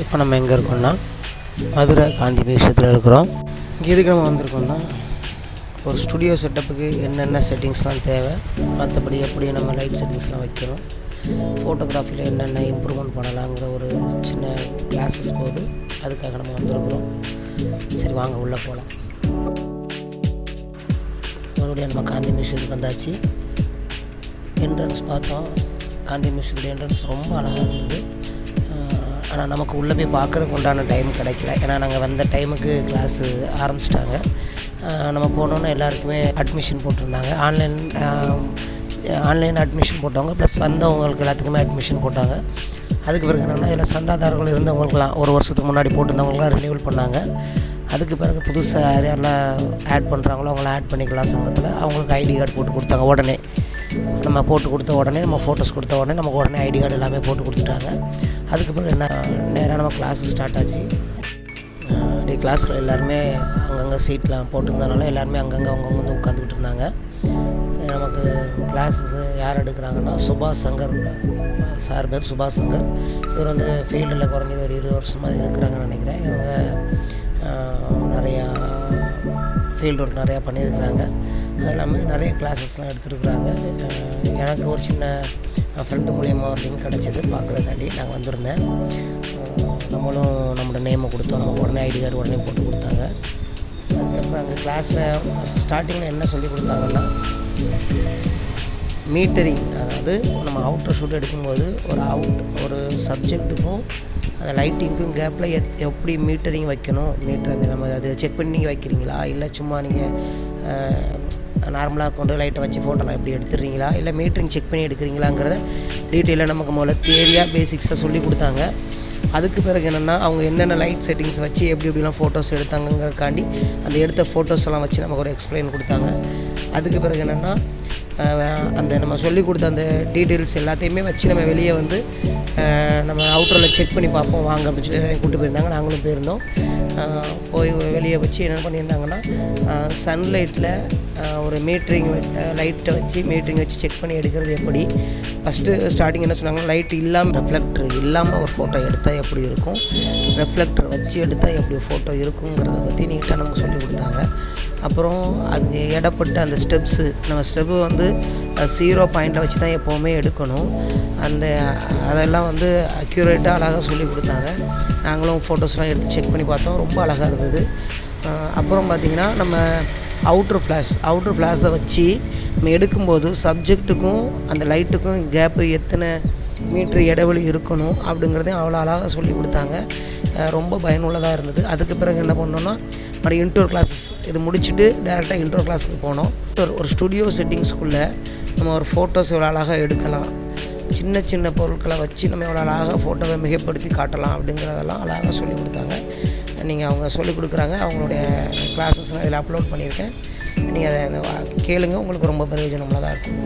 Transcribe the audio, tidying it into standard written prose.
இப்போ நம்ம எங்கே இருக்கோம்னா மதுரை காந்தி மியூசியத்தில் இருக்கிறோம். இங்கே எதுக்கு நம்ம வந்திருக்கோம்னா ஒரு ஸ்டுடியோ செட்டப்புக்கு என்னென்ன செட்டிங்ஸ்லாம் தேவை, மற்றபடி எப்படி நம்ம லைட் செட்டிங்ஸ்லாம் வைக்கணும், ஃபோட்டோகிராஃபியில் என்னென்ன இம்ப்ரூவ்மெண்ட் பண்ணலாங்கிற ஒரு சின்ன கிளாஸஸ் போகுது. அதுக்காக நம்ம வந்திருக்கிறோம். சரி வாங்க உள்ளே போகலாம். மறுபடியும் நம்ம காந்தி மியூசியத்துக்கு வந்தாச்சு. என்ட்ரன்ஸ் பார்த்தோம். காந்தி மியூசியத்துடைய என்ட்ரன்ஸ் ரொம்ப அழகாக இருந்தது. ஆனால் நமக்கு உள்ளே போய் பார்க்குறதுக்கு உண்டான டைம் கிடைக்கல. ஏன்னா நாங்கள் வந்த டைமுக்கு கிளாஸு ஆரம்பிச்சிட்டாங்க. நம்ம போனோன்னே எல்லாருக்குமே அட்மிஷன் போட்டிருந்தாங்க. ஆன்லைன் அட்மிஷன் போட்டவங்க ப்ளஸ் வந்தவங்களுக்கு எல்லாத்துக்குமே அட்மிஷன் போட்டாங்க. அதுக்கு பிறகு என்னென்னா இதில் சந்தாதாரர்கள் இருந்தவங்களுக்குலாம் ஒரு வருஷத்துக்கு முன்னாடி போட்டிருந்தவங்களுக்குலாம் ரினியூவல் பண்ணாங்க. அதுக்கு பிறகு புதுசாக யார் யாரெல்லாம் ஆட் பண்ணுறாங்களோ அவங்களாம் ஆட் பண்ணிக்கலாம் சங்கத்தில். அவங்களுக்கு ஐடி கார்டு போட்டு கொடுத்தாங்க. உடனே நம்ம போட்டு கொடுத்த உடனே, நம்ம ஃபோட்டோஸ் கொடுத்த உடனே நமக்கு உடனே ஐடி கார்டு எல்லாமே போட்டு கொடுத்துட்டாங்க. அதுக்கு பிறகு என்ன நேராக நம்ம கிளாஸு ஸ்டார்ட் ஆச்சு. அப்படியே கிளாஸில் எல்லாருமே அங்கங்கே சீட்லாம் போட்டிருந்ததுனால எல்லாருமே அங்கங்கே அவங்கவுங்க வந்து உட்காந்துக்கிட்டு இருந்தாங்க. நமக்கு கிளாஸஸ் யார் எடுக்கிறாங்கன்னா சுபாஷ் சங்கர் சார், பேர் சுபாஷ் சங்கர். இவர் வந்து ஃபீல்டில் குறைஞ்சது ஒரு 20 வருஷமாக இருக்கிறாங்கன்னு நினைக்கிறேன். இவங்க நிறையா ஃபீல்டு ஒர்க் நிறையா பண்ணியிருக்கிறாங்க. அது இல்லாமல் நிறைய கிளாஸஸ்லாம் எடுத்துருக்குறாங்க. எனக்கு ஒரு சின்ன ஃப்ரெண்டு மூலியமாக ஒரு லிங்க் கிடச்சிது பார்க்குறதுக்காண்டி நாங்கள் வந்திருந்தேன். நம்மளும் நம்மளோட நேமை கொடுத்தோம். நமக்கு உடனே ஐடி கார்டு உடனே போட்டு கொடுத்தாங்க. அதுக்கப்புறம் அங்கே கிளாஸில் ஸ்டார்டிங்கில் என்ன சொல்லி கொடுத்தாங்கன்னா மீட்டரிங், அதாவது நம்ம அவுட்டர் ஷூட் எடுக்கும்போது ஒரு சப்ஜெக்ட்டுக்கும் அந்த லைட்டிங்க்கும் கேப்பில் எப்படி மீட்டரிங் வைக்கணும், மீட்டர் அந்த நம்ம அது செக் பண்ணி நீங்கள் வைக்கிறீங்களா, இல்லை சும்மா நீங்கள் நார்மலாக கொண்டு லைட்டை வச்சு ஃபோட்டோலாம் எப்படி எடுத்துடுறீங்களா, இல்லை மீட்டரிங் செக் பண்ணி எடுக்கிறீங்களாங்கிறத டீட்டெயிலாக நமக்கு முதல்ல தியரியாக பேசிக்ஸாக சொல்லி கொடுத்தாங்க. அதுக்கு பிறகு என்னென்னா அவங்க என்னென்ன லைட் செட்டிங்ஸ் வச்சு எப்படிலாம் ஃபோட்டோஸ் எடுத்தாங்கங்கிறக்காண்டி அந்த எடுத்த ஃபோட்டோஸ் எல்லாம் வச்சு நமக்கு ஒரு எக்ஸ்பிளைன் கொடுத்தாங்க. அதுக்கு பிறகு என்னென்னா அந்த நம்ம சொல்லி கொடுத்த அந்த டீட்டெயில்ஸ் எல்லாத்தையுமே வச்சு நம்ம வெளியே வந்து நம்ம அவுட்டரில் செக் பண்ணி பார்ப்போம் வாங்க அப்படின்னு சொல்லி கூப்பிட்டு போயிருந்தாங்க. நாங்களும் போயிருந்தோம். போய் வெளியே வச்சு என்ன பண்ணியிருந்தாங்கன்னா சன்லைட்டில் ஒரு மீட்டரிங் லைட்டை வச்சு மீட்டரிங் வச்சு செக் பண்ணி எடுக்கிறது எப்படி, ஃபஸ்ட்டு ஸ்டார்டிங் என்ன சொன்னாங்கன்னா லைட் இல்லாமல் ரெஃப்ளெக்டர் இல்லாமல் ஒரு ஃபோட்டோ எடுத்தால் எப்படி இருக்கும், ரெஃப்ளெக்டர் வச்சு எடுத்தால் எப்படி ஃபோட்டோ இருக்குங்கிறத பற்றி நீட்டாக நமக்கு சொல்லி கொடுத்தாங்க. அப்புறம் அது இடப்பட்ட அந்த ஸ்டெப்ஸு, நம்ம ஸ்டெப்பு வந்து 0 பாயிண்டில் வச்சு தான் எப்போவுமே எடுக்கணும். அதெல்லாம் வந்து அக்யூரேட்டாக அழகாக சொல்லி கொடுத்தாங்க. நாங்களும் ஃபோட்டோஸ்லாம் எடுத்து செக் பண்ணி பார்த்தோம். ரொம்ப அழகாக இருந்தது. அப்புறம் பார்த்திங்கன்னா நம்ம அவுட்ரு ஃப்ளாஷை வச்சு நம்ம எடுக்கும்போது சப்ஜெக்ட்டுக்கும் அந்த லைட்டுக்கும் கேப்பு எத்தனை மீட்ரு இடைவெளி இருக்கணும் அப்படிங்கிறதையும் அவ்வளோ அழகாக சொல்லி கொடுத்தாங்க. ரொம்ப பயனுள்ளதாக இருந்தது. அதுக்கு பிறகு என்ன பண்ணோன்னா மறுபடியும் இன்டோர் கிளாஸஸ் இது முடிச்சுட்டு டேரெக்டாக இன்டோர் கிளாஸுக்கு போனோம். ஒரு ஸ்டுடியோ செட்டிங்ஸ்குள்ளே நம்ம ஒரு ஃபோட்டோஸ் எவ்வளோ அழகாக எடுக்கலாம், சின்ன சின்ன பொருட்களை வச்சு நம்ம எவ்வளோ அழகாக ஃபோட்டோவை மிகப்படுத்தி காட்டலாம் அப்படிங்கிறதெல்லாம் அழகாக சொல்லி கொடுத்தாங்க. நீங்கள் அவங்க சொல்லிக் கொடுக்குறாங்க. அவங்களுடைய கிளாஸஸ் நான் இதில் அப்லோட் பண்ணியிருக்கேன். நீங்கள் அதை கேளுங்க, உங்களுக்கு ரொம்ப பிரயோஜனமாக தான் இருக்கும்.